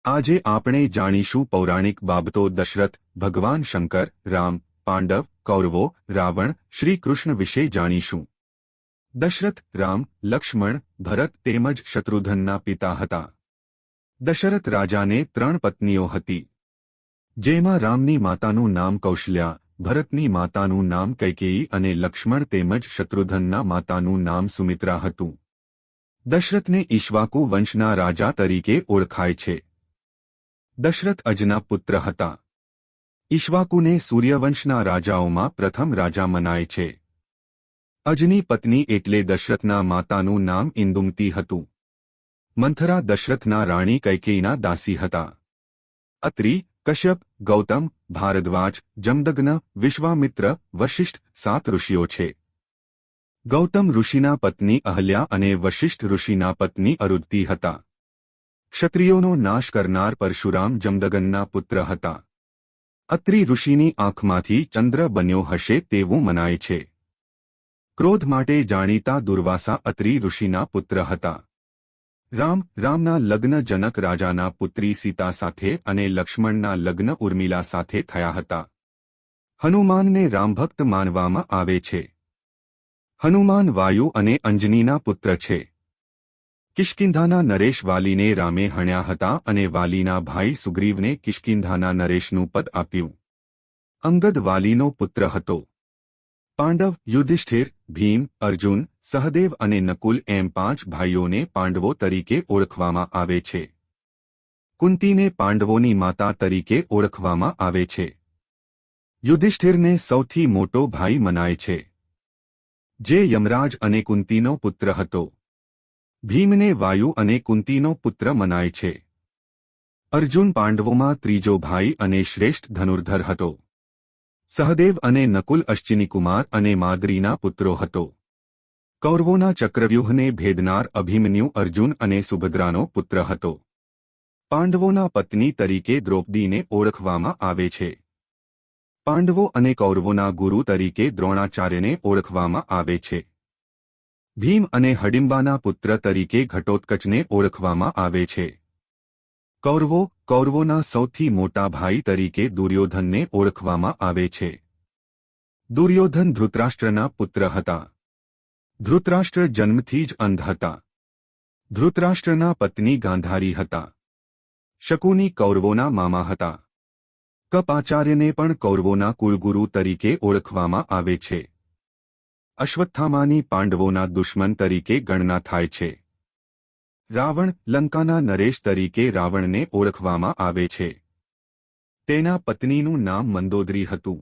આજે આપણે જાણીશું પૌરાણિક બાબતો દશરથ, ભગવાન શંકર, રામ, પાંડવ, કૌરવો, રાવણ, શ્રી કૃષ્ણ વિશે જાણીશું। દશરથ રામ, લક્ષ્મણ, ભરત તેમજ શત્રુઘ્નના પિતા હતા। દશરથ રાજાને 3 પત્નીઓ હતી, જેમાં રામની માતાનું નામ કૌશલ્યા, ભરતની માતાનું નામ કૈકેયી અને લક્ષ્મણ તેમજ શત્રુઘ્નના માતાનું નામ સુમિત્રા હતું। દશરથને ઈક્ષ્વાકુ વંશના રાજા તરીકે ઓળખાય છે। દશરથ અજના પુત્ર હતા। ઈક્ષ્વાકુને સૂર્યવંશના રાજાઓમાં પ્રથમ રાજા મનાય છે। અજની પત્ની એટલે દશરથના માતાનું નામ ઇન્દુમતી હતું। મંથરા દશરથના રાણી કૈકેયીના દાસી હતા। અત્રિ, કશ્યપ, ગૌતમ, ભારદ્વાજ, જમદગ્ન, વિશ્વામિત્ર, વશિષ્ઠ 7 ઋષિઓ છે। ગૌતમ ઋષિના પત્ની અહલ્યા અને વશિષ્ઠ ઋષિના પત્ની અરુંધતી હતા। ક્ષત્રિયોનો નાશ કરનાર પરશુરામ જમદગ્નના પુત્ર હતા। અત્રિ ઋષિની આંખમાંથી ચંદ્ર બન્યો હશે તેવું મનાય છે। ક્રોધ માટે જાણીતા દુર્વાસા અત્રિ ઋષિના પુત્ર હતા। રામના લગ્ન જનક રાજાના પુત્રી સીતા સાથે અને લક્ષ્મણના લગ્ન ઉર્મિલા સાથે થયા હતા। હનુમાનને રામભક્ત માનવામાં આવે છે। હનુમાન વાયુ અને અંજનીના પુત્ર છે। કિષ્કિંધાના નરેશ વાલીને રામે હણ્યા હતા અને વાલીના ભાઈ સુગ્રીવને કિષ્કિંધાના નરેશનું પદ આપ્યું। અંગદ વાલીનો પુત્ર હતો। પાંડવ, યુધિષ્ઠિર, ભીમ, અર્જુન, સહદેવ અને નકુલ એમ 5 ભાઈઓને પાંડવો તરીકે ઓળખવામાં આવે છે। કુંતીને પાંડવોની માતા તરીકે ઓળખવામાં આવે છે। યુધિષ્ઠિરને સૌથી મોટો ભાઈ મનાય છે, જે યમરાજ અને કુંતીનો પુત્ર હતો। ભીમને વાયુ અને કુંતીનો પુત્ર મનાય છે। અર્જુન પાંડવોમાં ત્રીજો ભાઈ અને શ્રેષ્ઠ ધનુર્ધર હતો। સહદેવ અને નકુલ અશ્ચિનીકુમાર અને માદ્રીના પુત્રો હતો। કૌરવોના ચક્રવ્યૂહને ભેદનાર અભિમન્યુ અર્જુન અને સુભદ્રાનો પુત્ર હતો। પાંડવોના પત્ની તરીકે દ્રૌપદીને ઓળખવામાં આવે છે। પાંડવો અને કૌરવોના ગુરુ તરીકે દ્રોણાચાર્યને ઓળખવામાં આવે છે। ભીમ અને હડિંબાના પુત્ર તરીકે ઘટોત્કચને ઓળખવામાં આવે છે। કૌરવોના સૌથી મોટા ભાઈ તરીકે દુર્યોધનને ઓળખવામાં આવે છે। દુર્યોધન ધૃતરાષ્ટ્રના પુત્ર હતા। ધૃતરાષ્ટ્ર જન્મથી જ અંધ હતા। ધૃતરાષ્ટ્રના પત્ની ગાંધારી હતા। શકુની કૌરવોના મામા હતા। કપાચાર્યને પણ કૌરવોના કુળગુરુ તરીકે ઓળખવામાં આવે છે। અશ્વત્થામાની પાંડવોના દુશ્મન તરીકે ગણના થાય છે। રાવણ, લંકાના નરેશ તરીકે રાવણને ઓળખવામાં આવે છે। તેના પત્નીનું નામ મંદોદરી હતું।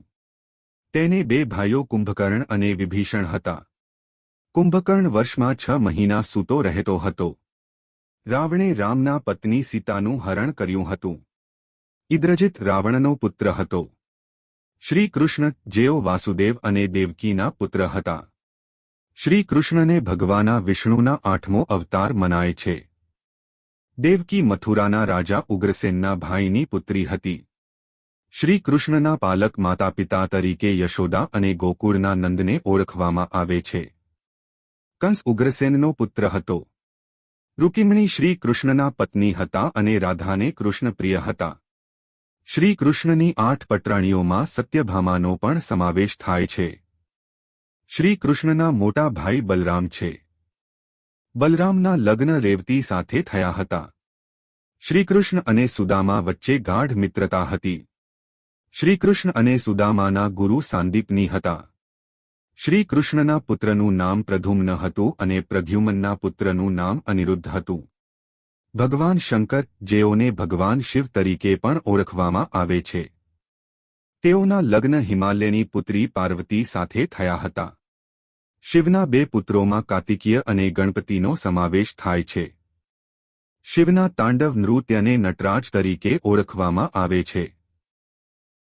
તેને 2 ભાઈઓ કુંભકર્ણ અને વિભીષણ હતા। કુંભકર્ણ વર્ષમાં 6 મહિના સૂતો રહેતો હતો। રાવણે રામના પત્ની સીતાનું હરણ કર્યું હતું। ઇદ્રજિત રાવણનો પુત્ર હતો। શ્રી કૃષ્ણ, જેઓ વાસુદેવ અને દેવકીના પુત્ર હતા। શ્રી કૃષ્ણને ભગવાના વિષ્ણુના 8મો અવતાર મનાય છે। દેવકી મથુરાના રાજા ઉગ્રસેનના ભાઈની પુત્રી હતી। શ્રી કૃષ્ણના પાલક માતાપિતા તરીકે યશોદા અને ગોકુળના નંદને ઓળખવામાં આવે છે। કંસ ઉગ્રસેનનો પુત્ર હતો। રૂકમિણી શ્રી કૃષ્ણના પત્ની હતા અને રાધાને કૃષ્ણ પ્રિય હતા। શ્રી કૃષ્ણની 8 પટરાણીઓમાં સત્યભામાનો પણ સમાવેશ થાય છે। શ્રી કૃષ્ણના મોટા ભાઈ બલરામ છે। બલરામના લગ્ન રેવતી સાથે થયા હતા। શ્રીકૃષ્ણ અને સુદામા વચ્ચે ગાઢ મિત્રતા હતી। શ્રીકૃષ્ણ અને સુદામાના ગુરુ સાંદીપની હતા। શ્રી કૃષ્ણના પુત્રનું નામ પ્રદ્યુમ્ન હતું અને પ્રદ્યુમ્નના પુત્રનું નામ અનિરુદ્ધ હતું। ભગવાન શંકર, જેઓને ભગવાન શિવ તરીકે પણ ઓળખવામાં આવે છે, તેઓના લગ્ન હિમાલયની પુત્રી પાર્વતી સાથે થયા હતા। શિવના 2 પુત્રોમાં કાર્તિકેય અને ગણપતિનો સમાવેશ થાય છે। શિવના તાંડવ નૃત્યને નટરાજ તરીકે ઓળખવામાં આવે છે।